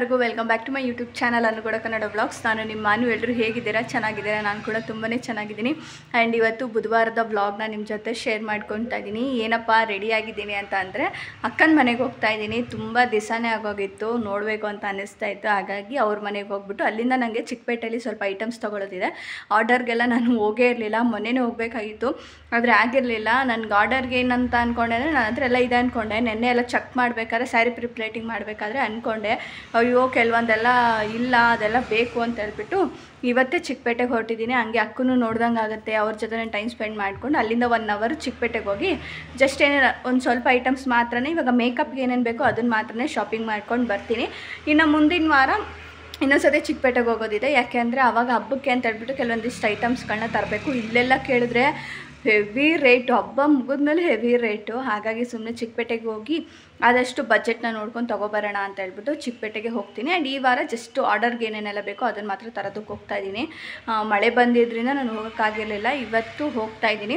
ಎಲ್ಲರಿಗೂ welcome back to my YouTube channel ಅನ್ನುಗೂಡ Kannada vlogs. ನಾನು ನಿಮ್ಮ ಮಾನು. ಎಲ್ಲರೂ ಹೇಗಿದ್ದೀರಾ? ಚೆನ್ನಾಗಿದ್ದೀರಾ? ನಾನು ಕೂಡ ತುಂಬಾ ಚೆನ್ನಾಗಿದ್ದೀನಿ. ಆ್ಯಂಡ್ ಇವತ್ತು ಬುಧವಾರದ ವ್ಲಾಗ್ನ ನಿಮ್ಮ ಜೊತೆ ಶೇರ್ ಮಾಡ್ಕೊತಾ ಇದ್ದೀನಿ. ಏನಪ್ಪ ರೆಡಿಯಾಗಿದ್ದೀನಿ ಅಂತ ಅಂದರೆ ಅಕ್ಕನ ಮನೆಗೆ ಹೋಗ್ತಾ ಇದ್ದೀನಿ. ತುಂಬ ದಿವಸನೇ ಆಗೋಗಿತ್ತು, ನೋಡಬೇಕು ಅಂತ ಅನ್ನಿಸ್ತಾ ಇತ್ತು. ಹಾಗಾಗಿ ಅವ್ರ ಮನೆಗೆ ಹೋಗ್ಬಿಟ್ಟು ಅಲ್ಲಿಂದ ನನಗೆ ಚಿಕ್ಕಪೇಟೆಯಲ್ಲಿ ಸ್ವಲ್ಪ ಐಟಮ್ಸ್ ತೊಗೊಳ್ಳೋದಿದೆ. ಆರ್ಡರ್ಗೆಲ್ಲ ನಾನು ಹೋಗೇ ಇರಲಿಲ್ಲ, ಮೊನ್ನೆನೇ ಹೋಗಬೇಕಾಗಿತ್ತು, ಆದರೆ ಆಗಿರಲಿಲ್ಲ. ನನಗೆ ಆರ್ಡರ್ಗೆ ಏನಂತ ಅಂದ್ಕೊಂಡೆ ಅಂದರೆ ನನ್ನ ಹತ್ರ ಎಲ್ಲ ಇದೆ ಅಂದ್ಕೊಂಡೆ. ನೆನ್ನೆ ಎಲ್ಲ ಚೆಕ್ ಮಾಡಬೇಕಾದ್ರೆ ಸ್ಯಾರಿ ಪ್ರಿಪ್ಲೇಟಿಂಗ್ ಮಾಡಬೇಕಾದ್ರೆ ಅಂದ್ಕೊಂಡೆ ಅಯ್ಯೋ ಕೆಲವೊಂದೆಲ್ಲ ಇಲ್ಲ, ಅದೆಲ್ಲ ಬೇಕು ಅಂತ ಹೇಳ್ಬಿಟ್ಟು ಇವತ್ತೇ ಚಿಕ್ಕಪೇಟೆಗೆ ಹೊರಟಿದ್ದೀನಿ. ಹಂಗೆ ಅಕ್ಕನೂ ನೋಡ್ದಂಗೆ ಆಗುತ್ತೆ, ಅವ್ರ ಜೊತೆ ನಾನು ಟೈಮ್ ಸ್ಪೆಂಡ್ ಮಾಡ್ಕೊಂಡು ಅಲ್ಲಿಂದ 1 ಅವರ್ ಚಿಕ್ಕಪೇಟೆಗೆ ಹೋಗಿ ಜಸ್ಟ್ ಏನೇನು ಒಂದು ಸ್ವಲ್ಪ ಐಟಮ್ಸ್ ಮಾತ್ರನೇ, ಇವಾಗ ಮೇಕಪ್ಗೆ ಏನೇನು ಬೇಕೋ ಅದನ್ನು ಮಾತ್ರನೇ ಶಾಪಿಂಗ್ ಮಾಡ್ಕೊಂಡು ಬರ್ತೀನಿ. ಇನ್ನು ಮುಂದಿನ ವಾರ ಇನ್ನೊಂದ್ಸತಿ ಚಿಕ್ಕಪೇಟೆಗೆ ಹೋಗೋದಿದೆ. ಯಾಕೆ ಅಂದರೆ ಆವಾಗ ಹಬ್ಬಕ್ಕೆ ಅಂತ ಹೇಳ್ಬಿಟ್ಟು ಕೆಲವೊಂದಿಷ್ಟು ಐಟಮ್ಸ್ಗಳನ್ನ ತರಬೇಕು. ಇಲ್ಲೆಲ್ಲ ಕೇಳಿದ್ರೆ ಹೆವಿ ರೇಟು, ಹಬ್ಬ ಮುಗಿದ್ಮೇಲೆ ಹೆವಿ ರೇಟು. ಹಾಗಾಗಿ ಸುಮ್ಮನೆ ಚಿಕ್ಕಪೇಟೆಗೆ ಹೋಗಿ ಆದಷ್ಟು ಬಜೆಟ್ನ ನೋಡ್ಕೊಂಡು ತೊಗೊಬರೋಣ ಅಂತ ಹೇಳ್ಬಿಟ್ಟು ಚಿಕ್ಕಪೇಟೆಗೆ ಹೋಗ್ತೀನಿ. ಆ್ಯಂಡ್ ಈ ವಾರ ಜಸ್ಟ್ ಆರ್ಡರ್ಗೆ ಏನೇನೆಲ್ಲ ಬೇಕೋ ಅದನ್ನು ಮಾತ್ರ ತರೋದಕ್ಕೆ ಹೋಗ್ತಾಯಿದ್ದೀನಿ. ಮಳೆ ಬಂದಿದ್ದರಿಂದ ನಾನು ಹೋಗೋಕ್ಕಾಗಿರಲಿಲ್ಲ, ಇವತ್ತು ಹೋಗ್ತಾಯಿದ್ದೀನಿ.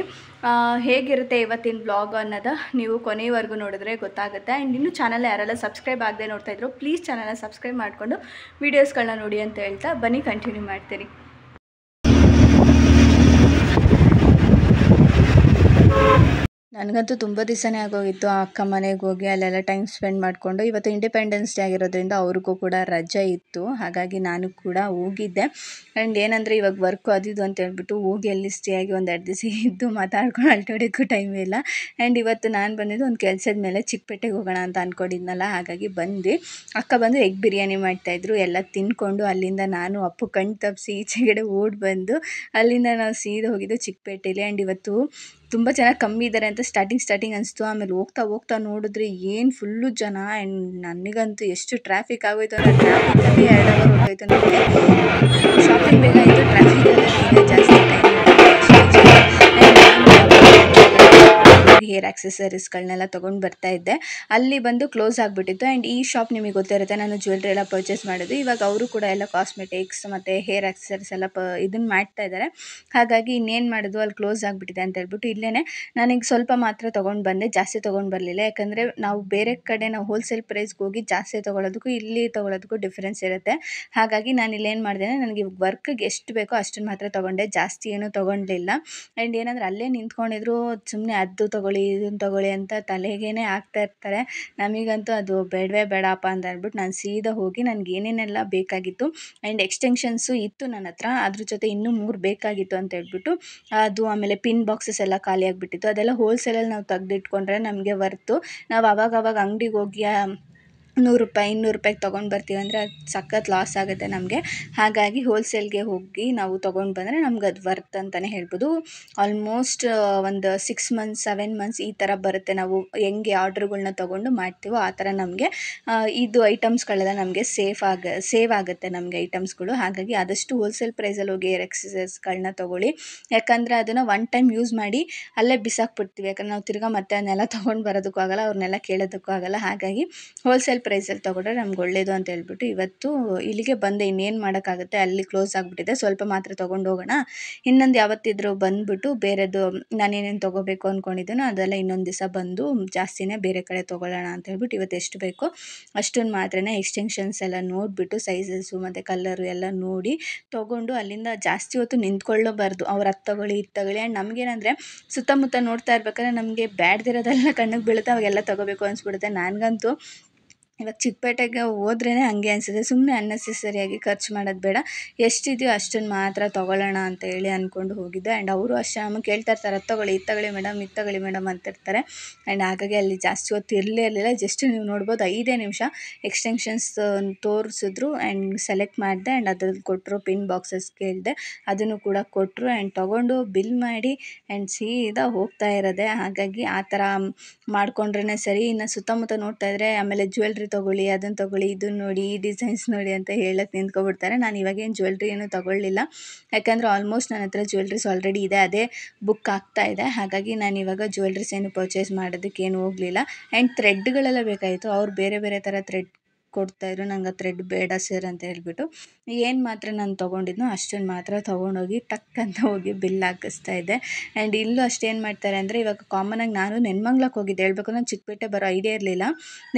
ಹೇಗಿರುತ್ತೆ ಇವತ್ತಿನ ಬ್ಲಾಗ್ ಅನ್ನೋದು ನೀವು ಕೊನೆಯವರೆಗೂ ನೋಡಿದ್ರೆ ಗೊತ್ತಾಗುತ್ತೆ. ಆ್ಯಂಡ್ ಇನ್ನೂ ಚಾನಲ್ ಯಾರೆಲ್ಲ ಸಬ್ಸ್ಕ್ರೈಬ್ ಆಗದೆ ನೋಡ್ತಾಯಿದ್ರು ಪ್ಲೀಸ್ ಚಾನಲ್ನ ಸಬ್ಸ್ಕ್ರೈಬ್ ಮಾಡಿಕೊಂಡು ವೀಡಿಯೋಸ್ಗಳನ್ನ ನೋಡಿ ಅಂತ ಹೇಳ್ತಾ ಬನ್ನಿ ಕಂಟಿನ್ಯೂ ಮಾಡ್ತೀನಿ. ನನಗಂತೂ ತುಂಬ ದಿವಸನೇ ಆಗೋಗಿತ್ತು ಆ ಅಕ್ಕ ಮನೆಗೆ ಹೋಗಿ ಅಲ್ಲೆಲ್ಲ ಟೈಮ್ ಸ್ಪೆಂಡ್ ಮಾಡಿಕೊಂಡು. ಇವತ್ತು ಇಂಡಿಪೆಂಡೆನ್ಸ್ ಡೇ ಆಗಿರೋದ್ರಿಂದ ಅವ್ರಿಗೂ ಕೂಡ ರಜೆ ಇತ್ತು, ಹಾಗಾಗಿ ನಾನು ಕೂಡ ಹೋಗಿದ್ದೆ. ಆ್ಯಂಡ್ ಏನಂದರೆ ಇವಾಗ ವರ್ಕು ಅದು ಅಂತ ಹೇಳ್ಬಿಟ್ಟು ಹೋಗಿ ಅಲ್ಲಿ ಸ್ಟೇ ಆಗಿ 1-2 ದಿವಸ ಇದ್ದು ಮಾತಾಡ್ಕೊಂಡು ಅಲ್ಟೋಡೋಕ್ಕೂ ಟೈಮ್ ಇಲ್ಲ. ಆ್ಯಂಡ್ ಇವತ್ತು ನಾನು ಬಂದಿದ್ದು ಒಂದು ಕೆಲಸದ ಮೇಲೆ ಚಿಕ್ಕಪೇಟೆಗೆ ಹೋಗೋಣ ಅಂತ ಅಂದ್ಕೊಂಡಿದ್ನಲ್ಲ, ಹಾಗಾಗಿ ಬಂದು ಅಕ್ಕ ಬಂದು ಎಗ್ ಬಿರಿಯಾನಿ ಮಾಡ್ತಾಯಿದ್ರು. ಎಲ್ಲ ತಿಂದ್ಕೊಂಡು ಅಲ್ಲಿಂದ ನಾನು ಅಪ್ಪು ಕಣ್ಣು ತಪ್ಪಿಸಿ ಈಚೆಗಡೆ ಓಡಿ ಬಂದು ಅಲ್ಲಿಂದ ನಾವು ಸೀದಾ ಹೋಗಿದ್ದು ಚಿಕ್ಕಪೇಟೆಯಲ್ಲಿ. ಆ್ಯಂಡ್ ಇವತ್ತು ತುಂಬ ಜನ ಕಮ್ಮಿ ಇದ್ದಾರೆ ಅಂತ ಸ್ಟಾರ್ಟಿಂಗ್ ಅನಿಸ್ತು. ಆಮೇಲೆ ಹೋಗ್ತಾ ನೋಡಿದ್ರೆ ಏನು ಫುಲ್ಲು ಜನ. ಆ್ಯಂಡ್ ನನಗಂತೂ ಎಷ್ಟು ಟ್ರಾಫಿಕ್ ಆಗೋಯ್ತು ಅಂದರೆ ಟ್ರಾಫಿಕಲ್ಲಿ 2 ಅವರ್ ಹೋಗೋಯ್ತು ನನಗೆ. ಶಾಪಿಂಗ್ ಬೇಗ ಆಯಿತು, ಟ್ರಾಫಿಕಲ್ಲಿ ಜಾಸ್ತಿ ಟೈಮ್ ಹೇರ್ ಆಕ್ಸೆಸರೀಸ್ಗಳನ್ನೆಲ್ಲ ತೊಗೊಂಡು ಬರ್ತಾಯಿದ್ದೆ. ಅಲ್ಲಿ ಬಂದು ಕ್ಲೋಸ್ ಆಗಿಬಿಟ್ಟಿತ್ತು. ಆ್ಯಂಡ್ ಈ ಶಾಪ್ ನಿಮಗೆ ಗೊತ್ತಿರುತ್ತೆ, ನಾನು ಜ್ಯುವೆಲ್ರಿ ಎಲ್ಲ ಪರ್ಚೇಸ್ ಮಾಡೋದು. ಇವಾಗ ಅವರು ಕೂಡ ಎಲ್ಲ ಕಾಸ್ಮೆಟಿಕ್ಸ್ ಮತ್ತು ಹೇರ್ ಆಕ್ಸೆಸರೀಸ್ ಎಲ್ಲ ಇದನ್ನು ಮಾಡ್ತಾ ಇದ್ದಾರೆ. ಹಾಗಾಗಿ ಇನ್ನೇನು ಮಾಡೋದು, ಅಲ್ಲಿ ಕ್ಲೋಸ್ ಆಗಿಬಿಟ್ಟಿದೆ ಅಂತ ಹೇಳ್ಬಿಟ್ಟು ಇಲ್ಲೇ ನನಗೆ ಸ್ವಲ್ಪ ಮಾತ್ರ ತೊಗೊಂಡು ಬಂದೆ, ಜಾಸ್ತಿ ತೊಗೊಂಡು ಬರಲಿಲ್ಲ. ಯಾಕಂದರೆ ನಾವು ಬೇರೆ ಕಡೆ ನಾವು ಹೋಲ್ಸೇಲ್ ಪ್ರೈಸ್ಗೆ ಹೋಗಿ ಜಾಸ್ತಿ ತೊಗೊಳೋದಕ್ಕೂ ಇಲ್ಲಿ ತೊಗೊಳೋದಕ್ಕೂ ಡಿಫ್ರೆನ್ಸ್ ಇರುತ್ತೆ. ಹಾಗಾಗಿ ನಾನು ಇಲ್ಲೇನು ಮಾಡಿದೆ, ನನಗೆ ವರ್ಕಿಗೆ ಎಷ್ಟು ಬೇಕೋ ಅಷ್ಟನ್ನು ಮಾತ್ರ ತೊಗೊಂಡೆ, ಜಾಸ್ತಿ ಏನೂ ತೊಗೊಂಡಿಲ್ಲ. ಆ್ಯಂಡ್ ಏನಂದರೆ ಅಲ್ಲೇ ನಿಂತ್ಕೊಂಡಿದ್ರು ಸುಮ್ಮನೆ ಅದು ತೊಗೊಳ್ಳಿ ಇದನ್ನು ತೊಗೊಳ್ಳಿ ಅಂತ ತಲೆಗೇ ಆಗ್ತಾ ಇರ್ತಾರೆ. ನಮಗಂತೂ ಅದು ಬೇಡವೇ ಬೇಡಪ್ಪ ಅಂತ ಹೇಳ್ಬಿಟ್ಟು ನಾನು ಸೀದಾ ಹೋಗಿ ನನಗೆ ಏನೇನೆಲ್ಲ ಬೇಕಾಗಿತ್ತು. ಆ್ಯಂಡ್ ಎಕ್ಸ್ಟೆನ್ಷನ್ಸು ಇತ್ತು ನನ್ನ ಹತ್ರ, ಅದ್ರ ಜೊತೆ ಇನ್ನೂ 3 ಬೇಕಾಗಿತ್ತು ಅಂತ ಹೇಳ್ಬಿಟ್ಟು ಅದು. ಆಮೇಲೆ ಪಿನ್ ಬಾಕ್ಸಸ್ ಎಲ್ಲ ಖಾಲಿ ಆಗಿಬಿಟ್ಟಿತ್ತು. ಅದೆಲ್ಲ ಹೋಲ್ಸೇಲಲ್ಲಿ ನಾವು ತೆಗೆದಿಟ್ಕೊಂಡ್ರೆ ನಮಗೆ ವರ್ತು. ನಾವು ಅವಾಗ ಅಂಗಡಿಗೆ ಹೋಗಿ 100 ರೂಪಾಯಿ 200 ರೂಪಾಯಿಗೆ ತೊಗೊಂಡು ಬರ್ತೀವಿ ಅಂದರೆ ಅದು ಸಖತ್ ಲಾಸ್ ಆಗುತ್ತೆ ನಮಗೆ. ಹಾಗಾಗಿ ಹೋಲ್ಸೇಲ್ಗೆ ಹೋಗಿ ನಾವು ತೊಗೊಂಡು ಬಂದರೆ ನಮ್ಗೆ ಅದು ವರ್ತ್ ಅಂತಲೇ ಹೇಳ್ಬೋದು. ಆಲ್ಮೋಸ್ಟ್ ಒಂದು 6 ಮಂತ್ಸ್ 7 ಮಂತ್ಸ್ ಈ ಥರ ಬರುತ್ತೆ. ನಾವು ಹೆಂಗೆ ಆರ್ಡ್ರುಗಳ್ನ ತೊಗೊಂಡು ಮಾಡ್ತೀವೋ ಆ ಥರ ನಮಗೆ ಇದು ಐಟಮ್ಸ್ಗಳೆಲ್ಲ ನಮಗೆ ಸೇವ್ ಆಗುತ್ತೆ ನಮಗೆ ಐಟಮ್ಸ್ಗಳು. ಹಾಗಾಗಿ ಆದಷ್ಟು ಹೋಲ್ಸೇಲ್ ಪ್ರೈಸಲ್ಲಿ ಹೋಗಿ ಹೇರ್ ಎಕ್ಸಸೈಸ್ಗಳನ್ನ ತೊಗೊಳ್ಳಿ. ಯಾಕಂದರೆ ಅದನ್ನು 1 ಟೈಮ್ ಯೂಸ್ ಮಾಡಿ ಅಲ್ಲೇ ಬಿಸಾಕ್ಬಿಡ್ತೀವಿ. ಯಾಕಂದರೆ ನಾವು ತಿರ್ಗಾ ಮತ್ತೆ ಅದನ್ನೆಲ್ಲ ತೊಗೊಂಡು ಬರೋದಕ್ಕೂ ಆಗೋಲ್ಲ, ಅವ್ರನ್ನೆಲ್ಲ ಕೇಳೋದಕ್ಕೂ ಆಗೋಲ್ಲ. ಹಾಗಾಗಿ ಹೋಲ್ಸೇಲ್ ಪ್ರೈಸಲ್ಲಿ ತೊಗೊಂಡ್ರೆ ನಮ್ಗೆ ಒಳ್ಳೆಯದು ಅಂತ ಹೇಳ್ಬಿಟ್ಟು ಇವತ್ತು ಇಲ್ಲಿಗೆ ಬಂದೆ. ಇನ್ನೇನು ಮಾಡೋಕ್ಕಾಗುತ್ತೆ, ಅಲ್ಲಿ ಕ್ಲೋಸ್ ಆಗಿಬಿಟ್ಟಿದೆ. ಸ್ವಲ್ಪ ಮಾತ್ರ ತೊಗೊಂಡು ಹೋಗೋಣ, ಇನ್ನೊಂದು ಯಾವತ್ತಿದ್ರೂ ಬಂದುಬಿಟ್ಟು ಬೇರೆದು ನಾನೇನೇನು ತೊಗೋಬೇಕು ಅಂದ್ಕೊಂಡಿದ್ದೀನೋ ಅದೆಲ್ಲ ಇನ್ನೊಂದು ದಿವಸ ಬಂದು ಜಾಸ್ತಿನೇ ಬೇರೆ ಕಡೆ ತೊಗೊಳ್ಳೋಣ ಅಂತ ಹೇಳ್ಬಿಟ್ಟು ಇವತ್ತು ಎಷ್ಟು ಬೇಕೋ ಅಷ್ಟನ್ನು ಮಾತ್ರನೇ ಎಕ್ಸ್ಟೆನ್ಷನ್ಸ್ ಎಲ್ಲ ನೋಡಿಬಿಟ್ಟು ಸೈಜಸ್ಸು ಮತ್ತು ಕಲ್ಲರು ಎಲ್ಲ ನೋಡಿ ತೊಗೊಂಡು ಅಲ್ಲಿಂದ ಜಾಸ್ತಿ ಹೊತ್ತು ನಿಂತ್ಕೊಳ್ಳಬಾರ್ದು. ಅವ್ರು ಅದು ತೊಗೊಳ್ಳಿ ಇದು ತೊಗೊಳ್ಳಿ. ಆ್ಯಂಡ್ ನಮಗೇನಂದರೆ ಸುತ್ತಮುತ್ತ ನೋಡ್ತಾ ಇರ್ಬೇಕಾದ್ರೆ ನಮಗೆ ಬ್ಯಾಡ್ದಿರೋದೆಲ್ಲ ಕಣ್ಣಿಗೆ ಬೀಳುತ್ತೆ, ಅವಾಗೆಲ್ಲ ತೊಗೋಬೇಕು ಅನಿಸ್ಬಿಡುತ್ತೆ. ನನಗಂತೂ ಇವಾಗ ಚಿಕ್ಕಪೇಟೆಗೆ ಹೋದ್ರೇ ಹಂಗೆ ಅನಿಸುತ್ತೆ, ಸುಮ್ಮನೆ ಅನ್ನೆಸೆಸರಿಯಾಗಿ ಖರ್ಚು ಮಾಡೋದು ಬೇಡ, ಎಷ್ಟಿದೆಯೋ ಅಷ್ಟನ್ನು ಮಾತ್ರ ತೊಗೊಳ್ಳೋಣ ಅಂತ ಹೇಳಿ ಅಂದ್ಕೊಂಡು ಹೋಗಿದ್ದೆ. ಆ್ಯಂಡ್ ಅವರು ಅಷ್ಟೇ ನಮಗೆ ಕೇಳ್ತಾ ಇರ್ತಾರೆ, ಅದು ತೊಗೊಳ್ಳಿ ಇದು ತೊಗೊಳ್ಳಿ ಮೇಡಮ್ ಇದು ತೊಗೊಳ್ಳಿ ಮೇಡಮ್ ಅಂತಿರ್ತಾರೆ. ಆ್ಯಂಡ್ ಹಾಗಾಗಿ ಅಲ್ಲಿ ಜಾಸ್ತಿ ಹೊತ್ತು ಇರಲಿಲ್ಲ. ಜಸ್ಟ್ ನೀವು ನೋಡ್ಬೋದು 5 ನಿಮಿಷ ಎಕ್ಸ್ಟೆನ್ಷನ್ಸ್ ತೋರಿಸಿದ್ರು ಆ್ಯಂಡ್ ಸೆಲೆಕ್ಟ್ ಮಾಡಿದೆ. ಆ್ಯಂಡ್ ಅದ್ರಲ್ಲಿ ಕೊಟ್ಟರು, ಪಿನ್ ಬಾಕ್ಸಸ್ ಕೇಳಿದೆ, ಅದನ್ನು ಕೂಡ ಕೊಟ್ಟರು. ಆ್ಯಂಡ್ ತೊಗೊಂಡು ಬಿಲ್ ಮಾಡಿ ಆ್ಯಂಡ್ ಸೀದಾ ಹೋಗ್ತಾ ಇರೋದೆ. ಹಾಗಾಗಿ ಆ ಥರ ಮಾಡ್ಕೊಂಡ್ರೇ ಸರಿ. ಇನ್ನು ಸುತ್ತಮುತ್ತ ನೋಡ್ತಾ ಇದ್ದರೆ ಆಮೇಲೆ ಜ್ಯುವೆಲ್ರಿ ತೊಗೊಳ್ಳಿ, ಅದನ್ನು ತೊಗೊಳ್ಳಿ, ಇದನ್ನು ನೋಡಿ, ಈ ಡಿಸೈನ್ಸ್ ನೋಡಿ ಅಂತ ಹೇಳಕ್ಕೆ ನಿಂತ್ಕೊಬಿಡ್ತಾರೆ. ನಾನು ಇವಾಗೇನು ಜ್ಯುವೆಲ್ರಿ ಏನೂ ತೊಗೊಳ್ಳಿಲ್ಲ, ಯಾಕಂದರೆ ಆಲ್ಮೋಸ್ಟ್ ನನ್ನ ಹತ್ರ ಜ್ಯುವೆಲ್ರೀಸ್ ಆಲ್ರೆಡಿ ಇದೆ, ಅದೇ ಬುಕ್ ಆಗ್ತಾ ಇದೆ. ಹಾಗಾಗಿ ನಾನು ಇವಾಗ ಜ್ಯುವೆಲ್ರೀಸ್ ಏನು ಪರ್ಚೇಸ್ ಮಾಡೋದಕ್ಕೇನು ಹೋಗಲಿಲ್ಲ. ಆ್ಯಂಡ್ ಥ್ರೆಡ್ಗಳೆಲ್ಲ ಬೇಕಾಯಿತು. ಅವ್ರು ಬೇರೆ ಥರ ಥ್ರೆಡ್ ಕೊಡ್ತಾಯಿದ್ರು, ನಂಗೆ ಆ ಥ್ರೆಡ್ ಬೇಡ ಸರ್ ಅಂತ ಹೇಳ್ಬಿಟ್ಟು. ಏನು ಮಾತ್ರ ನಾನು ತೊಗೊಂಡಿದ್ನೋ ಅಷ್ಟನ್ನು ಮಾತ್ರ ತೊಗೊಂಡೋಗಿ ಟಕ್ ಅಂತ ಹೋಗಿ ಬಿಲ್ ಹಾಕಿಸ್ತಾ ಇದ್ದೆ. ಆ್ಯಂಡ್ ಇಲ್ಲೂ ಅಷ್ಟೇನು ಮಾಡ್ತಾರೆ ಅಂದರೆ, ಇವಾಗ ಕಾಮನಾಗಿ ನಾನು ನೆನ್ಮಂಗ್ಲಕ್ಕೆ ಹೋಗಿದ್ದೆ, ಹೇಳ್ಬೇಕು ನಾನು ಚಿಕ್ಕಪೇಟೆ ಬರೋ ಐಡಿಯಾ ಇರಲಿಲ್ಲ.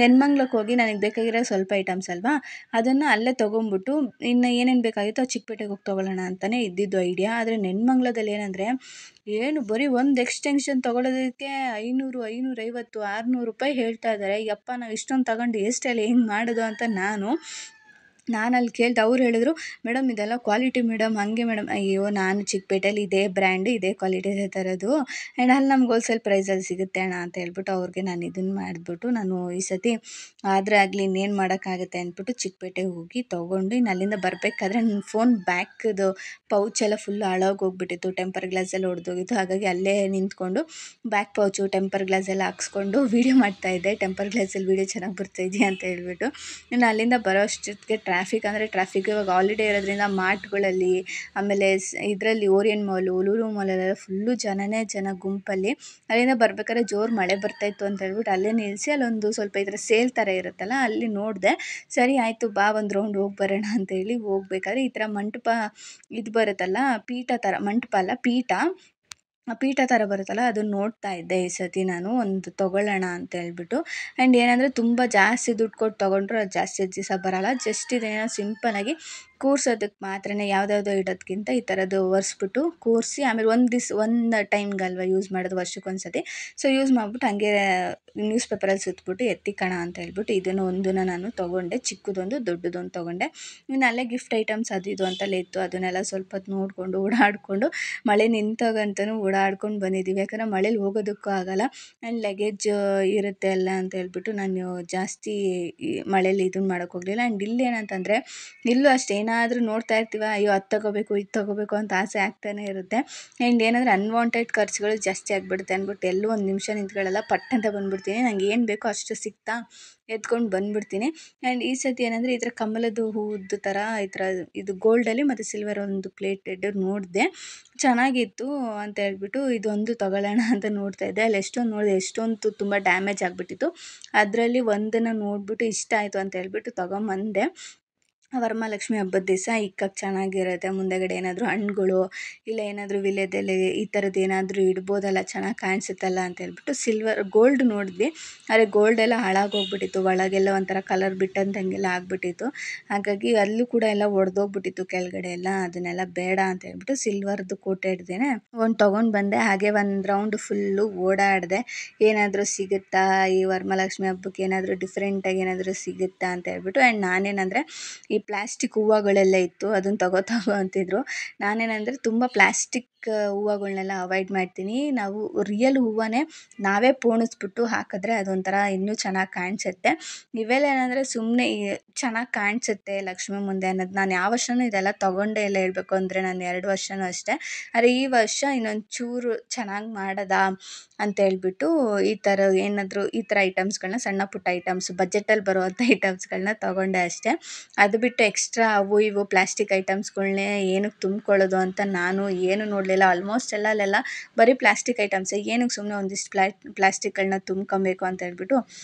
ನೆನ್ಮಂಗ್ಲಕ್ಕೆ ಹೋಗಿ ನನಗೆ ಬೇಕಾಗಿರೋ ಸ್ವಲ್ಪ ಐಟಮ್ಸ್ ಅಲ್ವಾ, ಅದನ್ನು ಅಲ್ಲೇ ತೊಗೊಂಬಿಟ್ಟು ಇನ್ನು ಏನೇನು ಬೇಕಾಗಿತ್ತೋ ಅದು ಚಿಕ್ಕಪೇಟೆಗೆ ಹೋಗಿ ತೊಗೊಳ್ಳೋಣ ಅಂತಲೇ ಇದ್ದಿದ್ದು ಐಡಿಯಾ. ಆದರೆ ನೆನ್ಮಂಗ್ಲದಲ್ಲಿ ಏನಂದರೆ, ಏನು ಬರೀ ಒಂದು ಎಕ್ಸ್ಟೆನ್ಷನ್ ತೊಗೊಳೋದಕ್ಕೆ 500, 550, 600 ರೂಪಾಯಿ ಹೇಳ್ತಾ ಇದ್ದಾರೆ. ಯಪ್ಪ, ನಾವು ಇಷ್ಟೊಂದು ತಗೊಂಡು ಎಷ್ಟಲ್ಲಿ ಹೆಂಗೆ ಮಾಡೋದು ಅಂತ ನಾನು ಅಲ್ಲಿ ಕೇಳ್ದೆ. ಅವ್ರು ಹೇಳಿದ್ರು, ಮೇಡಮ್ ಇದೆಲ್ಲ ಕ್ವಾಲಿಟಿ ಮೇಡಮ್, ಹಾಗೆ ಮೇಡಮ್. ಅಯ್ಯೋ, ನಾನು ಚಿಕ್ಕಪೇಟೆಯಲ್ಲಿ ಇದೇ ಬ್ರ್ಯಾಂಡು ಇದೇ ಕ್ವಾಲಿಟಿದೇ ತರೋದು, ಆ್ಯಂಡ್ ಅಲ್ಲಿ ನಮ್ಗೆ ಹೋಲ್ಸೇಲ್ ಪ್ರೈಸಲ್ಲಿ ಸಿಗುತ್ತೆ ಅಣ್ಣ ಅಂತ ಹೇಳ್ಬಿಟ್ಟು ಅವ್ರಿಗೆ ನಾನು ಇದನ್ನು ಮಾಡಿಬಿಟ್ಟು, ನಾನು ಈ ಸತಿ ಆದರೆ ಆಗಲಿ ಇನ್ನೇನು ಮಾಡೋಕ್ಕಾಗುತ್ತೆ ಅಂದ್ಬಿಟ್ಟು ಚಿಕ್ಕಪೇಟೆಗೆ ಹೋಗಿ ತೊಗೊಂಡು, ಇನ್ನು ಅಲ್ಲಿಂದ ಬರಬೇಕಾದ್ರೆ ನನ್ನ ಫೋನ್ ಬ್ಯಾಕ್ದು ಪೌಚೆಲ್ಲ ಫುಲ್ ಹಾಳಾಗೋಗ್ಬಿಟ್ಟಿತ್ತು, ಟೆಂಪರ್ ಗ್ಲಾಸ್ ಎಲ್ಲ ಒಡೆದೋಗಿತ್ತು. ಹಾಗಾಗಿ ಅಲ್ಲೇ ನಿಂತ್ಕೊಂಡು ಬ್ಯಾಕ್ ಪೌಚು ಟೆಂಪರ್ ಗ್ಲಾಸ್ ಎಲ್ಲ ಹಾಕ್ಸ್ಕೊಂಡು ವೀಡಿಯೋ ಮಾಡ್ತಾಯಿದ್ದೆ. ಟೆಂಪರ್ ಗ್ಲಾಸಲ್ಲಿ ವೀಡಿಯೋ ಚೆನ್ನಾಗಿ ಬರ್ತಾಯಿದೆಯಾ ಅಂತ ಹೇಳ್ಬಿಟ್ಟು. ಇನ್ನು ಅಲ್ಲಿಂದ ಬರೋ ಅಷ್ಟೊತ್ತಿಗೆ ಟ್ರಾಫಿಕ್ ಇವಾಗ ಹಾಲಿಡೇ ಇರೋದ್ರಿಂದ ಮಾರ್ಟ್ಗಳಲ್ಲಿ, ಆಮೇಲೆ ಇದರಲ್ಲಿ ಓರಿಯನ್ ಮಾಲು, ಲೂಲು ಮಾಲಲ್ಲೆಲ್ಲ ಫುಲ್ಲು ಜನ ಗುಂಪಲ್ಲಿ. ಅಲ್ಲಿಂದ ಬರ್ಬೇಕಾದ್ರೆ ಜೋರು ಮಳೆ ಬರ್ತಾಯಿತ್ತು ಅಂತ ಹೇಳ್ಬಿಟ್ಟು ಅಲ್ಲೇ ನಿಲ್ಲಿಸಿ, ಅಲ್ಲೊಂದು ಸ್ವಲ್ಪ ಈ ಥರ ಸೇಲ್ ಥರ ಇರುತ್ತಲ್ಲ, ಅಲ್ಲಿ ನೋಡಿದೆ. ಸರಿ ಆಯಿತು ಬಾ ಒಂದು ರೌಂಡ್ ಹೋಗಿ ಬರೋಣ ಅಂತೇಳಿ ಹೋಗ್ಬೇಕಾದ್ರೆ ಈ ಥರ ಮಂಟಪ ಇದು ಬರುತ್ತಲ್ಲ, ಮಂಟಪ ಅಲ್ಲ ಪೀಠ ಥರ ಬರುತ್ತಲ್ಲ, ಅದನ್ನು ನೋಡ್ತಾ ಇದ್ದೆ ಈ ಸತಿ ನಾನು ಒಂದು ತೊಗೊಳ್ಳೋಣ ಅಂತ ಹೇಳ್ಬಿಟ್ಟು. ಆ್ಯಂಡ್ ಏನಂದರೆ, ತುಂಬ ಜಾಸ್ತಿ ದುಡ್ಡು ಕೊಟ್ಟು ತೊಗೊಂಡ್ರು ಅದು ಜಾಸ್ತಿ ದಿವಸ ಬರೋಲ್ಲ. ಜಸ್ಟ್ ಇದೇನೋ ಸಿಂಪಲಾಗಿ ಕೂರ್ಸೋದಕ್ಕೆ ಮಾತ್ರನೇ, ಯಾವುದ್ಯಾವುದೋ ಇಡೋದಕ್ಕಿಂತ ಈ ಥರದ್ದು ಒರೆಸ್ಬಿಟ್ಟು ಕೂರಿಸಿ, ಆಮೇಲೆ ಒಂದು ಟೈಮ್ಗಲ್ವ ಯೂಸ್ ಮಾಡೋದು, ವರ್ಷಕ್ಕೊಂದು ಸತಿ. ಸೊ ಯೂಸ್ ಮಾಡಿಬಿಟ್ಟು ಹಂಗೆ ನ್ಯೂಸ್ ಪೇಪರಲ್ಲಿ ಸುತ್ತಬಿಟ್ಟು ಎತ್ತಿಕೋಣ ಅಂತ ಹೇಳ್ಬಿಟ್ಟು ಇದನ್ನು ಒಂದನ್ನು ನಾನು ತೊಗೊಂಡೆ. ಚಿಕ್ಕದೊಂದು ದೊಡ್ಡದೊಂದು ತೊಗೊಂಡೆ. ಇನ್ನು ಅಲ್ಲೇ ಗಿಫ್ಟ್ ಐಟಮ್ಸ್ ಅದು ಇದು ಅಂತೆಲ್ಲ ಇತ್ತು, ಅದನ್ನೆಲ್ಲ ಸ್ವಲ್ಪ ಹೊತ್ತು ನೋಡಿಕೊಂಡು ಓಡಾಡಿಕೊಂಡು, ಮಳೆ ನಿಂತಾಗಂತೂ ಓಡಾಡ್ಕೊಂಡು ಬಂದಿದ್ದೀವಿ. ಯಾಕಂದರೆ ಮಳೇಲಿ ಹೋಗೋದಕ್ಕೂ ಆಗೋಲ್ಲ, ಆ್ಯಂಡ್ ಲಗೇಜ್ ಇರುತ್ತೆ ಅಲ್ಲ ಅಂತ ಹೇಳ್ಬಿಟ್ಟು ನಾನು ಜಾಸ್ತಿ ಮಳೇಲಿ ಇದನ್ನು ಮಾಡೋಕ್ಕೆ ಹೋಗಲಿಲ್ಲ. ಆ್ಯಂಡ್ ಇಲ್ಲಿ ಏನಂತಂದರೆ, ಇಲ್ಲೂ ಅಷ್ಟೇ ಏನಾದರೂ ನೋಡ್ತಾ ಇರ್ತೀವ, ಅಯ್ಯೋ ಅದು ತೊಗೋಬೇಕು ಇದು ತೊಗೋಬೇಕು ಅಂತ ಆಸೆ ಆಗ್ತಾನೆ ಇರುತ್ತೆ. ಆ್ಯಂಡ್ ಏನಂದರೆ ಅನ್ವಾಂಟೆಡ್ ಖರ್ಚುಗಳು ಜಾಸ್ತಿ ಆಗಿಬಿಡುತ್ತೆ ಅಂದ್ಬಿಟ್ಟು ಎಲ್ಲೂ ಒಂದು ನಿಮಿಷ ನಿಂತ್ಕೊಳ್ಳಲ್ಲ, ಪಟ್ ಅಂತ ಬಂದುಬಿಡ್ತೀನಿ. ನಂಗೆ ಏನು ಬೇಕೋ ಅಷ್ಟು ಸಿಗ್ತಾ ಎತ್ಕೊಂಡು ಬಂದುಬಿಡ್ತೀನಿ. ಆ್ಯಂಡ್ ಈ ಸತಿ ಏನಂದರೆ, ಈ ಥರ ಕಮಲದ ಹೂವದ್ದು ಥರ ಈ ಥರ ಇದು ಗೋಲ್ಡಲ್ಲಿ ಮತ್ತು ಸಿಲ್ವರ್ ಒಂದು ಪ್ಲೇಟೆಡ್ ನೋಡಿದೆ, ಚೆನ್ನಾಗಿತ್ತು ಅಂತ ಹೇಳ್ಬಿಟ್ಟು ಇದೊಂದು ತೊಗೊಳ್ಳೋಣ ಅಂತ ನೋಡ್ತಾ ಇದ್ದೆ. ಅಲ್ಲಿ ಎಷ್ಟೊಂದು ನೋಡಿದೆ, ಎಷ್ಟೊಂದು ತುಂಬ ಡ್ಯಾಮೇಜ್ ಆಗಿಬಿಟ್ಟಿತ್ತು. ಅದರಲ್ಲಿ ಒಂದನ್ನು ನೋಡಿಬಿಟ್ಟು ಇಷ್ಟ ಆಯಿತು ಅಂತ ಹೇಳ್ಬಿಟ್ಟು ತೊಗೊಂಬಂದೆ. ವರಮಹಾಲಕ್ಷ್ಮಿ ಹಬ್ಬದ ದಿವಸ ಇಕ್ಕಕ್ಕೆ ಚೆನ್ನಾಗಿರುತ್ತೆ. ಮುಂದೆಗಡೆ ಏನಾದರೂ ಹಣ್ಣುಗಳು ಇಲ್ಲ ಏನಾದರೂ ವಿಳ್ಯದೆಲೆ ಈ ಥರದ್ದು ಏನಾದರೂ ಇಡ್ಬೋದಲ್ಲ, ಚೆನ್ನಾಗಿ ಕಾಣಿಸುತ್ತಲ್ಲ ಅಂತ ಹೇಳ್ಬಿಟ್ಟು ಗೋಲ್ಡ್ ನೋಡಿದ್ವಿ. ಆದರೆ ಗೋಲ್ಡೆಲ್ಲ ಹಾಳಾಗೋಗ್ಬಿಟ್ಟಿತ್ತು, ಒಳಗೆಲ್ಲ ಒಂಥರ ಕಲರ್ ಬಿಟ್ಟಂತಂಗೆಲ್ಲ ಆಗಿಬಿಟ್ಟಿತ್ತು. ಹಾಗಾಗಿ ಅಲ್ಲೂ ಕೂಡ ಎಲ್ಲ ಒಡೆದೋಗ್ಬಿಟ್ಟಿತ್ತು ಕೆಳಗಡೆ ಎಲ್ಲ. ಅದನ್ನೆಲ್ಲ ಬೇಡ ಅಂತ ಹೇಳ್ಬಿಟ್ಟು ಸಿಲ್ವರ್ದು ಕೋಟೆಡ್ದೇನೆ ಒಂದು ತೊಗೊಂಡು ಬಂದೆ. ಹಾಗೆ ಒಂದು ರೌಂಡ್ ಫುಲ್ಲು ಓಡಾಡಿದೆ, ಏನಾದರೂ ಸಿಗುತ್ತಾ ಈ ವರಮಹಾಲಕ್ಷ್ಮಿ ಹಬ್ಬಕ್ಕೆ, ಏನಾದರೂ ಡಿಫ್ರೆಂಟಾಗಿ ಏನಾದರೂ ಸಿಗುತ್ತಾ ಅಂತ ಹೇಳ್ಬಿಟ್ಟು. ಆ್ಯಂಡ್ ನಾನೇನಂದರೆ, ಈ ಪ್ಲಾಸ್ಟಿಕ್ ಹೂವುಗಳೆಲ್ಲ ಇತ್ತು, ಅದನ್ನು ತಗೋ ಅಂತಿದ್ರು. ನಾನೇನಂದರೆ ತುಂಬ ಪ್ಲಾಸ್ಟಿಕ್ ಹೂವುಗಳ್ನೆಲ್ಲ ಅವಾಯ್ಡ್ ಮಾಡ್ತೀನಿ. ನಾವು ರಿಯಲ್ ಹೂವನ್ನೇ ನಾವೇ ಪೋಣಿಸ್ಬಿಟ್ಟು ಹಾಕಿದ್ರೆ ಅದೊಂಥರ ಇನ್ನೂ ಚೆನ್ನಾಗಿ ಕಾಣಿಸುತ್ತೆ. ಇವೆಲ್ಲ ಏನಂದರೆ ಸುಮ್ಮನೆ ಚೆನ್ನಾಗಿ ಕಾಣಿಸುತ್ತೆ ಲಕ್ಷ್ಮಿ ಮುಂದೆ ಅನ್ನೋದು. ನಾನು ಯಾವ ವರ್ಷವೂ ಇದೆಲ್ಲ ತೊಗೊಂಡೇ ಇಲ್ಲ, ಹೇಳಬೇಕು ಅಂದರೆ ನಾನು 2 ವರ್ಷವೂ ಅಷ್ಟೇ. ಆದರೆ ಈ ವರ್ಷ ಇನ್ನೊಂದು ಚೂರು ಚೆನ್ನಾಗಿ ಮಾಡೋದಾ ಅಂತ ಹೇಳ್ಬಿಟ್ಟು ಈ ಥರ ಏನಾದರೂ ಈ ಥರ ಐಟಮ್ಸ್ಗಳನ್ನ, ಸಣ್ಣ ಪುಟ್ಟ ಐಟಮ್ಸ್, ಬಜೆಟಲ್ಲಿ ಬರುವಂಥ ಐಟಮ್ಸ್ಗಳನ್ನ ತೊಗೊಂಡೆ ಅಷ್ಟೇ. ಅದು ಬಿಟ್ಟು ಎಕ್ಸ್ಟ್ರಾ ಅವು ಇವು ಪ್ಲಾಸ್ಟಿಕ್ ಐಟಮ್ಸ್ಗಳ್ನೇ ಏನಕ್ಕೆ ತುಂಬ್ಕೊಳ್ಳೋದು ಅಂತ ನಾನು ಏನು ನೋಡಲಿಲ್ಲ. ಆಲ್ಮೋಸ್ಟ್ ಅಲ್ಲೆಲ್ಲ ಬರೀ ಪ್ಲಾಸ್ಟಿಕ್ ಐಟಮ್ಸೇ, ಏನಕ್ಕೆ ಸುಮ್ಮನೆ ಒಂದಿಷ್ಟು ಪ್ಲಾಸ್ಟಿಕ್ಗಳನ್ನ ತುಂಬ್ಕೊಬೇಕು ಅಂತ ಹೇಳ್ಬಿಟ್ಟು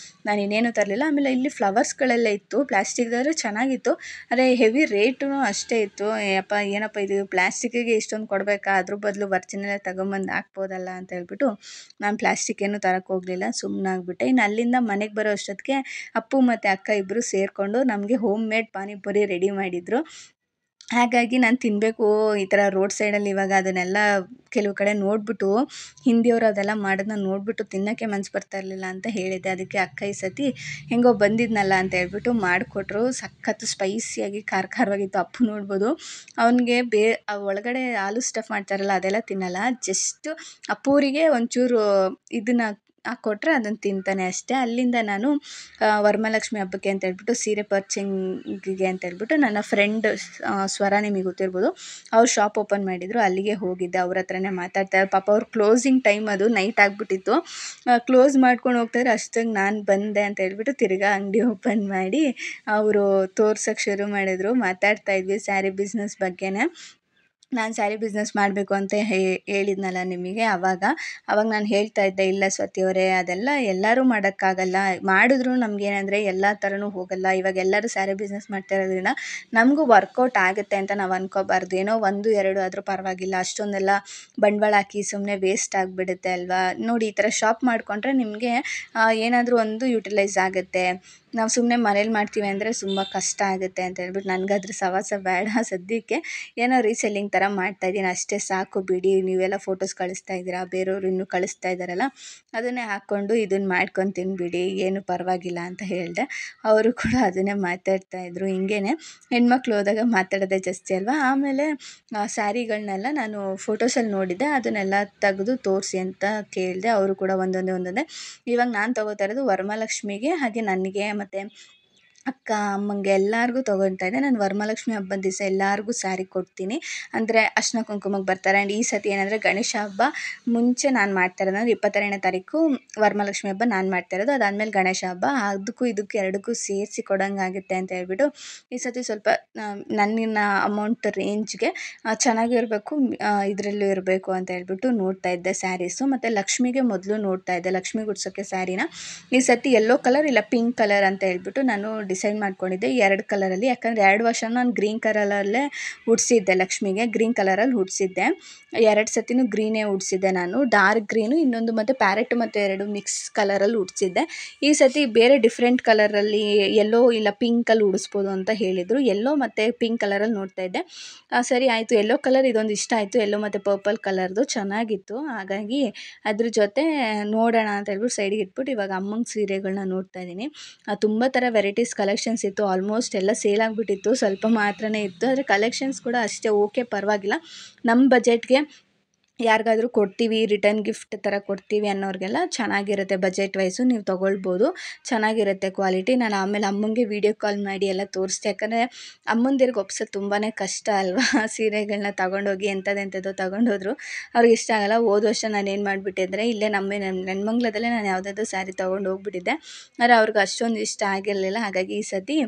ನಾನು ಇನ್ನೇನು ತರಲಿಲ್ಲ. ಆಮೇಲೆ ಇಲ್ಲಿ ಫ್ಲವರ್ಸ್ಗಳೆಲ್ಲ ಇತ್ತು, ಪ್ಲಾಸ್ಟಿಕ್ದಾದ್ರೆ ಚೆನ್ನಾಗಿತ್ತು, ಆದರೆ ಹೆವಿ ರೇಟೂ ಅಷ್ಟೇ ಇತ್ತು. ಏನಪ್ಪ ಇದು ಪ್ಲಾಸ್ಟಿಕ್ಕಿಗೆ ಇಷ್ಟೊಂದು ಕೊಡಬೇಕಾ, ಅದ್ರ ಬದಲು ಒರ್ಜಿನಲ್ಲೇ ತಗೊಂಬಂದು ಹಾಕ್ಬೋದಲ್ಲ ಅಂತ ಹೇಳ್ಬಿಟ್ಟು ನಾನು ಪ್ಲಾಸ್ಟಿಕ್ ಏನೂ ತರಕ್ಕೆ ಹೋಗಲಿಲ್ಲ, ಸುಮ್ಮನಾಗ್ಬಿಟ್ಟೆ. ಇನ್ನು ಅಲ್ಲಿಂದ ಮನೆಗೆ ಬರೋ ಅಷ್ಟೊತ್ತಿಗೆ ಅಪ್ಪು ಮತ್ತು ಅಕ್ಕ ಇಬ್ಬರು ಸೇರಿಕೊಂಡು ನಮಗೆ ಹೋಮ್ ಮೇಡ್ ಪಾನಿಪುರಿ ರೆಡಿ ಮಾಡಿದರು. ಹಾಗಾಗಿ ನಾನು ತಿನ್ನಬೇಕು ಈ ಥರ ರೋಡ್ ಸೈಡಲ್ಲಿ ಇವಾಗ ಅದನ್ನೆಲ್ಲ ಕೆಲವು ಕಡೆ ನೋಡಿಬಿಟ್ಟು, ಹಿಂದಿಯವರು ಅದೆಲ್ಲ ಮಾಡೋದನ್ನ ನೋಡಿಬಿಟ್ಟು ತಿನ್ನೋಕ್ಕೆ ಮನಸ್ಸು ಬರ್ತಾ ಇರಲಿಲ್ಲ ಅಂತ ಹೇಳಿದ್ದೆ. ಅದಕ್ಕೆ ಅಕ್ಕ ಈ ಸತಿ ಹೆಂಗೋ ಬಂದಿದ್ನಲ್ಲ ಅಂತ ಹೇಳ್ಬಿಟ್ಟು ಮಾಡಿಕೊಟ್ರು. ಸಖತ್ತು ಸ್ಪೈಸಿಯಾಗಿ ಖಾರವಾಗಿತ್ತು. ಅಪ್ಪು ನೋಡ್ಬೋದು, ಅವನಿಗೆ ಒಳಗಡೆ ಆಲೂ ಸ್ಟಫ್ ಮಾಡ್ತಾರಲ್ಲ ಅದೆಲ್ಲ ತಿನ್ನಲ್ಲ, ಜಸ್ಟ್ ಅಪ್ಪೂರಿಗೆ ಒಂಚೂರು ಇದನ್ನು ಹಾಕ್ಕೊಟ್ರೆ ಅದನ್ನು ತಿಂತಾನೆ ಅಷ್ಟೇ. ಅಲ್ಲಿಂದ ನಾನು ವರಮಹಾಲಕ್ಷ್ಮಿ ಹಬ್ಬಕ್ಕೆ ಅಂತ ಹೇಳ್ಬಿಟ್ಟು ಸೀರೆ ಪರ್ಚೇಸಿಂಗಿಗೆ ಅಂತ ಹೇಳ್ಬಿಟ್ಟು ನನ್ನ ಫ್ರೆಂಡ್ ಸ್ವರ, ನಿಮಗೆ ಗೊತ್ತಿರ್ಬೋದು, ಅವ್ರು ಶಾಪ್ ಓಪನ್ ಮಾಡಿದರು, ಅಲ್ಲಿಗೆ ಹೋಗಿದ್ದೆ. ಅವ್ರ ಹತ್ರನೇ ಮಾತಾಡ್ತಾ ಪಾಪ ಅವ್ರು ಕ್ಲೋಸಿಂಗ್ ಟೈಮ್ ಅದು ನೈಟ್ ಆಗಿಬಿಟ್ಟಿತ್ತು. ಕ್ಲೋಸ್ ಮಾಡ್ಕೊಂಡು ಹೋಗ್ತಾಯಿದ್ರೆ ಅಷ್ಟಾಗಿ ನಾನು ಬಂದೆ ಅಂತ ಹೇಳ್ಬಿಟ್ಟು ತಿರ್ಗಾ ಅಂಗಡಿ ಓಪನ್ ಮಾಡಿ ಅವರು ತೋರ್ಸೋಕ್ಕೆ ಶುರು ಮಾಡಿದ್ರು. ಮಾತಾಡ್ತಾಯಿದ್ವಿ ಸ್ಯಾರಿ ಬಿಸ್ನೆಸ್ ಬಗ್ಗೆನೇ. ನಾನು ಸ್ಯಾರಿ ಬಿಸ್ನೆಸ್ ಮಾಡಬೇಕು ಅಂತ ಹೇಳಿದ್ನಲ್ಲ ನಿಮಗೆ ಅವಾಗ ನಾನು ಹೇಳ್ತಾ ಇದ್ದೆ, ಇಲ್ಲ ಸ್ವಾತಿ ಅವರೇ ಅದೆಲ್ಲ ಎಲ್ಲರೂ ಮಾಡೋಕ್ಕಾಗಲ್ಲ, ಮಾಡಿದ್ರು ನಮಗೇನಂದರೆ ಎಲ್ಲ ಥರನೂ ಹೋಗಲ್ಲ. ಇವಾಗ ಎಲ್ಲರೂ ಸ್ಯಾರಿ ಬಿಸ್ನೆಸ್ ಮಾಡ್ತಾ ಇರೋದ್ರಿಂದ ನಮಗೂ ವರ್ಕೌಟ್ ಆಗುತ್ತೆ ಅಂತ ನಾವು ಅಂದ್ಕೋಬಾರ್ದು. ಏನೋ 1, 2 ಆದರೂ ಪರವಾಗಿಲ್ಲ, ಅಷ್ಟೊಂದೆಲ್ಲ ಬಂಡವಾಳ ಹಾಕಿ ಸುಮ್ಮನೆ ವೇಸ್ಟ್ ಆಗಿಬಿಡುತ್ತೆ ಅಲ್ವಾ. ನೋಡಿ, ಈ ಥರ ಶಾಪ್ ಮಾಡಿಕೊಂಡ್ರೆ ನಿಮಗೆ ಏನಾದರೂ ಒಂದು ಯುಟಿಲೈಸ್ ಆಗುತ್ತೆ. ನಾವು ಸುಮ್ಮನೆ ಮನೇಲಿ ಮಾಡ್ತೀವಿ ಅಂದರೆ ತುಂಬ ಕಷ್ಟ ಆಗುತ್ತೆ ಅಂತ ಹೇಳ್ಬಿಟ್ಟು ನನಗದ್ರ ಸವಾಸ ಬೇಡ, ಸದ್ಯಕ್ಕೆ ಏನೋ ರೀಸೆಲ್ಲಿಂಗ್ ಥರ ಮಾಡ್ತಾಯಿದ್ದೀನಿ ಅಷ್ಟೇ, ಸಾಕು ಬಿಡಿ. ನೀವೆಲ್ಲ ಫೋಟೋಸ್ ಕಳಿಸ್ತಾ ಇದ್ದೀರಾ, ಬೇರೆಯವರು ಇನ್ನೂ ಕಳಿಸ್ತಾ ಇದ್ದಾರಲ್ಲ, ಅದನ್ನೇ ಹಾಕ್ಕೊಂಡು ಇದನ್ನು ಮಾಡ್ಕೊತೀನಿ ಬಿಡಿ, ಏನು ಪರವಾಗಿಲ್ಲ ಅಂತ ಹೇಳಿದೆ. ಅವರು ಕೂಡ ಅದನ್ನೇ ಮಾತಾಡ್ತಾಯಿದ್ರು. ಹಿಂಗೇ ಹೆಣ್ಮಕ್ಳು ಹೋದಾಗ ಮಾತಾಡೋದೇ ಜಾಸ್ತಿ ಅಲ್ವಾ. ಆಮೇಲೆ ಸ್ಯಾರಿಗಳನ್ನೆಲ್ಲ ನಾನು ಫೋಟೋಸಲ್ಲಿ ನೋಡಿದ್ದೆ, ಅದನ್ನೆಲ್ಲ ತೆಗೆದು ತೋರಿಸಿ ಅಂತ ಕೇಳಿದೆ. ಅವರು ಕೂಡ ಒಂದೊಂದೇ ಇವಾಗ ನಾನು ತೊಗೋತಾ ಇರೋದು ವರಮಹಾಲಕ್ಷ್ಮಿಗೆ, ಹಾಗೆ ನನಗೆ ಮತ್ತು ಅಕ್ಕ ಅಮ್ಮಂಗೆ ಎಲ್ಲರಿಗೂ ತೊಗೊತಾ ಇದ್ದೆ. ನಾನು ವರಮಹಾಲಕ್ಷ್ಮಿ ಹಬ್ಬದ ದಿವಸ ಎಲ್ಲರಿಗೂ ಸ್ಯಾರಿ ಕೊಡ್ತೀನಿ, ಅಂದರೆ ಅರ್ಶಿನ ಕುಂಕುಮಕ್ಕೆ ಬರ್ತಾರೆ. ಆ್ಯಂಡ್ ಈ ಸತಿ ಏನಂದರೆ ಗಣೇಶ ಹಬ್ಬ ಮುಂಚೆ ನಾನು ಮಾಡ್ತಾ ಇರೋದು, ಅಂದರೆ 22ನೇ ತಾರೀಕು ವರಮಹಾಲಕ್ಷ್ಮಿ ಹಬ್ಬ ನಾನು ಮಾಡ್ತಾ ಇರೋದು. ಅದಾದಮೇಲೆ ಗಣೇಶ ಹಬ್ಬ, ಅದಕ್ಕೂ ಇದಕ್ಕೂ ಎರಡಕ್ಕೂ ಸೇರಿಸಿ ಕೊಡೋಂಗಾಗುತ್ತೆ ಅಂತ ಹೇಳ್ಬಿಟ್ಟು ಈ ಸತಿ ಸ್ವಲ್ಪ ನನ್ನ ಅಮೌಂಟ್ ರೇಂಜ್ಗೆ ಚೆನ್ನಾಗಿರಬೇಕು, ಇದರಲ್ಲೂ ಇರಬೇಕು ಅಂತ ಹೇಳ್ಬಿಟ್ಟು ನೋಡ್ತಾ ಇದ್ದೆ ಸ್ಯಾರೀಸು. ಮತ್ತು ಲಕ್ಷ್ಮಿಗೆ ಮೊದಲು ನೋಡ್ತಾ ಇದ್ದೆ, ಲಕ್ಷ್ಮಿ ಗುಡ್ಸೋಕ್ಕೆ ಸ್ಯಾರಿನ. ಈ ಸತಿ ಯೆಲ್ಲೋ ಕಲರ್ ಇಲ್ಲ ಪಿಂಕ್ ಕಲರ್ ಅಂತ ಹೇಳ್ಬಿಟ್ಟು ನಾನು ಡಿಸೈಡ್ ಮಾಡ್ಕೊಂಡಿದ್ದೆ 2 ಕಲರಲ್ಲಿ. ಯಾಕಂದರೆ 2 ವರ್ಷ ನಾನು ಗ್ರೀನ್ ಕಲರಲ್ಲೇ ಉಡ್ಸಿದ್ದೆ, ಲಕ್ಷ್ಮಿಗೆ ಗ್ರೀನ್ ಕಲರಲ್ಲಿ ಉಡ್ಸಿದ್ದೆ. 2 ಸತಿನೂ ಗ್ರೀನೇ ಉಡ್ಸಿದ್ದೆ ನಾನು, ಡಾರ್ಕ್ ಗ್ರೀನು ಇನ್ನೊಂದು, ಮತ್ತು ಪ್ಯಾರೆಟ್ ಮತ್ತು 2 ಮಿಕ್ಸ್ ಕಲರಲ್ಲಿ ಉಡ್ಸಿದ್ದೆ. ಈ ಸತಿ ಬೇರೆ ಡಿಫ್ರೆಂಟ್ ಕಲರಲ್ಲಿ ಯೆಲ್ಲೋ ಇಲ್ಲ ಪಿಂಕಲ್ಲಿ ಉಡಿಸ್ಬೋದು ಅಂತ ಹೇಳಿದರು. ಯೆಲ್ಲೋ ಮತ್ತು ಪಿಂಕ್ ಕಲರಲ್ಲಿ ನೋಡ್ತಾ ಇದ್ದೆ. ಸರಿ ಆಯಿತು, ಯೆಲ್ಲೋ ಕಲರ್ ಇದೊಂದು ಇಷ್ಟ ಆಯಿತು, ಯೆಲ್ಲೋ ಮತ್ತು ಪರ್ಪಲ್ ಕಲರ್ದು ಚೆನ್ನಾಗಿತ್ತು. ಹಾಗಾಗಿ ಅದ್ರ ಜೊತೆ ನೋಡೋಣ ಅಂತ ಹೇಳ್ಬಿಟ್ಟು ಸೈಡಿಗೆ ಇಟ್ಬಿಟ್ಟು ಇವಾಗ ಅಮ್ಮಂಗೆ ಸೀರೆಗಳನ್ನ ನೋಡ್ತಾ ಇದ್ದೀನಿ. ತುಂಬ ಥರ ವೆರೈಟೀಸ್ ಕಲೆಕ್ಷನ್ಸ್ ಇತ್ತು, ಆಲ್ಮೋಸ್ಟ್ ಎಲ್ಲ ಸೇಲ್ ಆಗಿಬಿಟ್ಟಿತ್ತು, ಸ್ವಲ್ಪ ಮಾತ್ರನೇ ಇತ್ತು. ಆದರೆ ಕಲೆಕ್ಷನ್ಸ್ ಕೂಡ ಅಷ್ಟೇ ಓಕೆ, ಪರವಾಗಿಲ್ಲ. ನಮ್ಮ ಬಜೆಟ್ಗೆ ಯಾರಿಗಾದ್ರೂ ಕೊಡ್ತೀವಿ, ರಿಟರ್ನ್ ಗಿಫ್ಟ್ ಥರ ಕೊಡ್ತೀವಿ ಅನ್ನೋರಿಗೆಲ್ಲ ಚೆನ್ನಾಗಿರುತ್ತೆ. ಬಜೆಟ್ ವೈಸು ನೀವು ತೊಗೊಳ್ಬೋದು, ಚೆನ್ನಾಗಿರುತ್ತೆ ಕ್ವಾಲಿಟಿ. ನಾನು ಆಮೇಲೆ ಅಮ್ಮಂಗೆ ವೀಡಿಯೋ ಕಾಲ್ ಮಾಡಿ ಎಲ್ಲ ತೋರಿಸ್ದೆ, ಯಾಕಂದರೆ ಅಮ್ಮಂದಿರಿಗೆ ಒಪ್ಸೋದು ತುಂಬಾ ಕಷ್ಟ ಅಲ್ವಾ. ಸೀರೆಗಳನ್ನ ತೊಗೊಂಡೋಗಿ ಎಂಥದ್ದೆಂಥದ್ದೋ ತೊಗೊಂಡೋದ್ರು, ಅವ್ರಿಗೆ ಇಷ್ಟ ಆಗೋಲ್ಲ. ಹೋದ ವರ್ಷ ನಾನು ಏನು ಮಾಡಿಬಿಟ್ಟಿದ್ರೆ, ಇಲ್ಲೇ ನೆನ್ಮಂಗ್ಲದಲ್ಲೇ ನಾನು ಯಾವುದಾದ್ರು ಸ್ಯಾರಿ ತೊಗೊಂಡು ಹೋಗ್ಬಿಟ್ಟಿದ್ದೆ, ಆದರೆ ಅವ್ರಿಗೆ ಅಷ್ಟೊಂದು ಇಷ್ಟ ಆಗಿರಲಿಲ್ಲ. ಹಾಗಾಗಿ ಈ ಸತಿ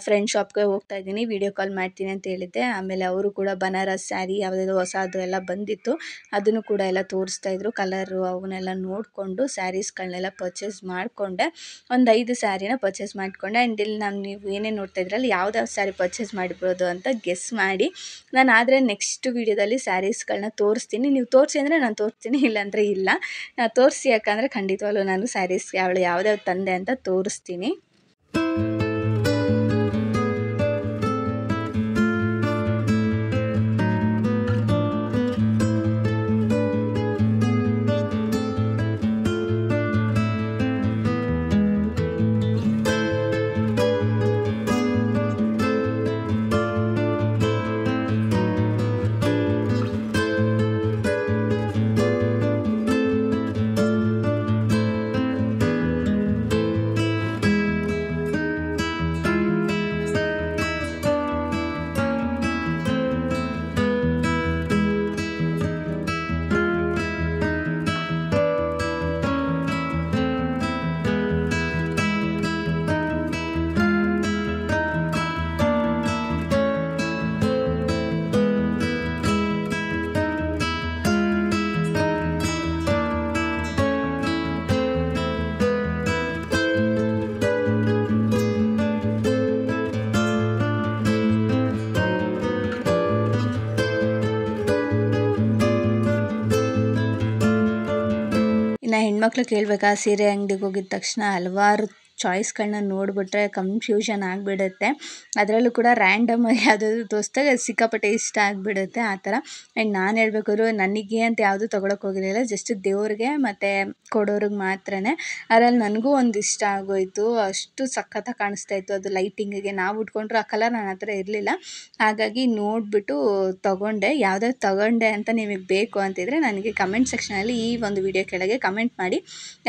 ಫ್ರೆಂಡ್ ಶಾಪ್ಗೆ ಹೋಗ್ತಾ ಇದ್ದೀನಿ, ವೀಡಿಯೋ ಕಾಲ್ ಮಾಡ್ತೀನಿ ಅಂತ ಹೇಳಿದ್ದೆ. ಆಮೇಲೆ ಅವರು ಕೂಡ ಬನಾರಸ್ ಸ್ಯಾರಿ ಯಾವುದಾದ್ರು ಹೊಸದು ಎಲ್ಲ ಬಂದಿತ್ತು, ಅದನ್ನು ಕೂಡ ಎಲ್ಲ ತೋರಿಸ್ತಾಯಿದ್ರು. ಕಲರು ಅವನ್ನೆಲ್ಲ ನೋಡಿಕೊಂಡು ಸ್ಯಾರೀಸ್ಗಳನ್ನೆಲ್ಲ ಪರ್ಚೇಸ್ ಮಾಡಿಕೊಂಡೆ. ಒಂದು 5 ಸ್ಯಾರಿನ ಪರ್ಚೇಸ್ ಮಾಡಿಕೊಂಡೆ. ಆ್ಯಂಡ್ ಇಲ್ಲಿ ನೀವು ಏನೇನು ನೋಡ್ತಾ ಇದ್ರಲ್ಲಿ ಯಾವ್ದಾವ್ದು ಸ್ಯಾರಿ ಪರ್ಚೇಸ್ ಮಾಡಿರ್ಬೋದು ಅಂತ ಗೆಸ್ ಮಾಡಿ. ನಾನು ಆದರೆ ನೆಕ್ಸ್ಟ್ ವೀಡಿಯೋದಲ್ಲಿ ಸ್ಯಾರೀಸ್ಗಳನ್ನ ತೋರಿಸ್ತೀನಿ. ನೀವು ತೋರಿಸಿ ಅಂದರೆ ನಾನು ತೋರಿಸ್ತೀನಿ, ಇಲ್ಲಾಂದರೆ ಇಲ್ಲ. ತೋರಿಸಿ, ಯಾಕಂದರೆ ಖಂಡಿತವಾಗ್ಲೂ ನಾನು ಸ್ಯಾರೀಸ್ ಯಾವ್ದ್ಯಾವ್ದು ತಂದೆ ಅಂತ ತೋರಿಸ್ತೀನಿ. ಇನ್ನು ಹೆಣ್ಮಕ್ಳು ಕೇಳಬೇಕಾ, ಸೀರೆ ಅಂಗಡಿಗೆ ಹೋಗಿದ ತಕ್ಷಣ ಹಲವಾರು ಚಾಯ್ಸ್ಗಳನ್ನ ನೋಡಿಬಿಟ್ರೆ ಕನ್ಫ್ಯೂಷನ್ ಆಗಿಬಿಡುತ್ತೆ. ಅದರಲ್ಲೂ ಕೂಡ ರ್ಯಾಂಡಮಾಗಿ ಯಾವುದಾದ್ರು ತೋರಿಸ್ದಾಗ ಸಿಕ್ಕಾಪಟ್ಟೆ ಇಷ್ಟ ಆಗಿಬಿಡುತ್ತೆ ಆ ಥರ. ಆ್ಯಂಡ್ ನಾನು ಹೇಳ್ಬೇಕಾದ್ರು ನನಗೆ ಅಂತ ಯಾವುದೂ ತೊಗೊಳಕ್ಕೆ ಹೋಗಿರಲಿಲ್ಲ, ಜಸ್ಟ್ ದೇವ್ರಿಗೆ ಮತ್ತು ಕೊಡೋರಿಗೆ ಮಾತ್ರನೇ. ಅದರಲ್ಲಿ ನನಗೂ ಒಂದು ಇಷ್ಟ ಆಗೋಯಿತು, ಅಷ್ಟು ಸಖತ್ತಾಗಿ ಕಾಣಿಸ್ತಾ ಇತ್ತು ಅದು ಲೈಟಿಂಗಿಗೆ. ನಾವು ಉಟ್ಕೊಂಡ್ರೆ ಆ ಕಲರ್ ನನ್ನ ಹತ್ರ ಇರಲಿಲ್ಲ, ಹಾಗಾಗಿ ನೋಡಿಬಿಟ್ಟು ತೊಗೊಂಡೆ. ಯಾವುದಾದ್ರು ತೊಗೊಂಡೆ ಅಂತ ನಿಮಗೆ ಬೇಕು ಅಂತಿದ್ರೆ ನನಗೆ ಕಮೆಂಟ್ ಸೆಕ್ಷನಲ್ಲಿ ಈ ಒಂದು ವಿಡಿಯೋ ಕೆಳಗೆ ಕಮೆಂಟ್ ಮಾಡಿ,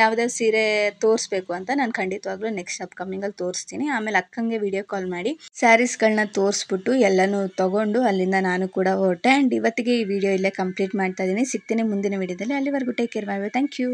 ಯಾವುದಾದ್ರು ಸೀರೆ ತೋರಿಸ್ಬೇಕು ಅಂತ ನಾನು ಖಂಡಿತವಾಗ್ಲೂ ನೆಕ್ಸ್ಟ್ ಅಪ್ಕಮಿಂಗಲ್ಲಿ ತೋರಿಸ್ತೀನಿ. ಆಮೇಲೆ ಅಕ್ಕಂಗೆ ವಿಡಿಯೋ ಕಾಲ್ ಮಾಡಿ ಸ್ಯಾರೀಸ್ಗಳನ್ನ ತೋರಿಸ್ಬಿಟ್ಟು ಎಲ್ಲನೂ ತೊಗೊಂಡು ಅಲ್ಲಿಂದ ನಾನು ಕೂಡ ಹೊರಟೆ. ಆ್ಯಂಡ್ ಇವತ್ತಿಗೆ ಈ ವಿಡಿಯೋ ಇಲ್ಲೇ ಕಂಪ್ಲೀಟ್ ಮಾಡ್ತಾ ಇದ್ದೀನಿ. ಸಿಗ್ತೀನಿ ಮುಂದಿನ ವಿಡಿಯೋದಲ್ಲಿ. ಅಲ್ಲಿವರೆಗೂ take care, bye bye, thank you.